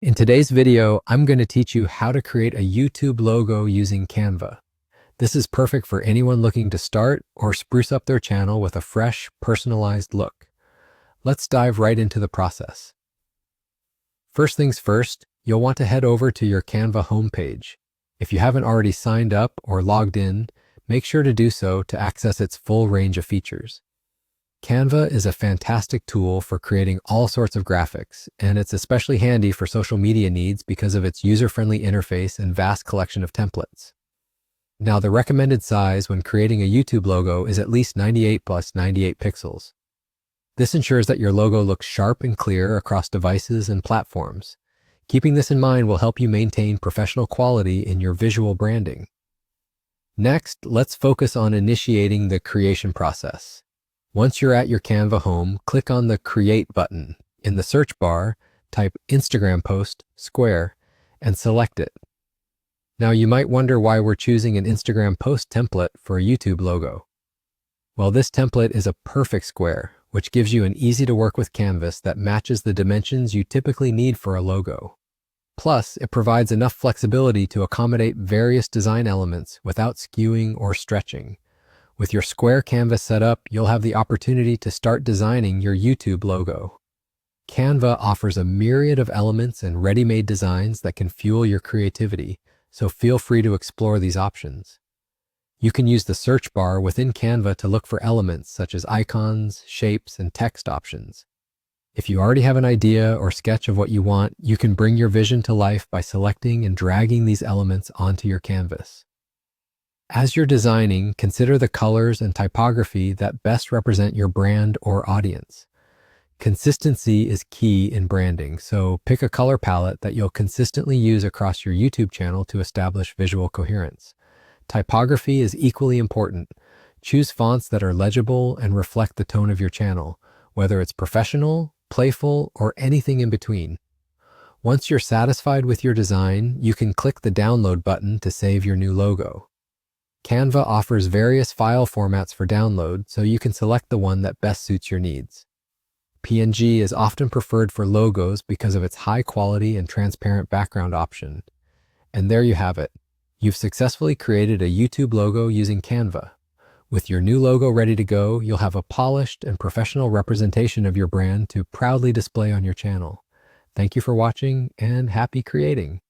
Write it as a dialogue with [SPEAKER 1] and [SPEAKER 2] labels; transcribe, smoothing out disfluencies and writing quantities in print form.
[SPEAKER 1] In today's video, I'm going to teach you how to create a YouTube logo using Canva. This is perfect for anyone looking to start or spruce up their channel with a fresh, personalized look. Let's dive right into the process. First things first, you'll want to head over to your Canva homepage. If you haven't already signed up or logged in, make sure to do so to access its full range of features. Canva is a fantastic tool for creating all sorts of graphics, and it's especially handy for social media needs because of its user-friendly interface and vast collection of templates. Now, the recommended size when creating a YouTube logo is at least 98 plus 98 pixels. This ensures that your logo looks sharp and clear across devices and platforms. Keeping this in mind will help you maintain professional quality in your visual branding. Next, let's focus on initiating the creation process. Once you're at your Canva home, click on the Create button. In the search bar, type Instagram post, square, and select it. Now you might wonder why we're choosing an Instagram post template for a YouTube logo. Well, this template is a perfect square, which gives you an easy-to-work-with canvas that matches the dimensions you typically need for a logo. Plus, it provides enough flexibility to accommodate various design elements without skewing or stretching. With your square canvas set up, you'll have the opportunity to start designing your YouTube logo. Canva offers a myriad of elements and ready-made designs that can fuel your creativity, so feel free to explore these options. You can use the search bar within Canva to look for elements such as icons, shapes, and text options. If you already have an idea or sketch of what you want, you can bring your vision to life by selecting and dragging these elements onto your canvas. As you're designing, consider the colors and typography that best represent your brand or audience. Consistency is key in branding, so pick a color palette that you'll consistently use across your YouTube channel to establish visual coherence. Typography is equally important. Choose fonts that are legible and reflect the tone of your channel, whether it's professional, playful, or anything in between. Once you're satisfied with your design, you can click the download button to save your new logo. Canva offers various file formats for download, so you can select the one that best suits your needs. PNG is often preferred for logos because of its high quality and transparent background option. And there you have it. You've successfully created a YouTube logo using Canva. With your new logo ready to go, you'll have a polished and professional representation of your brand to proudly display on your channel. Thank you for watching and happy creating.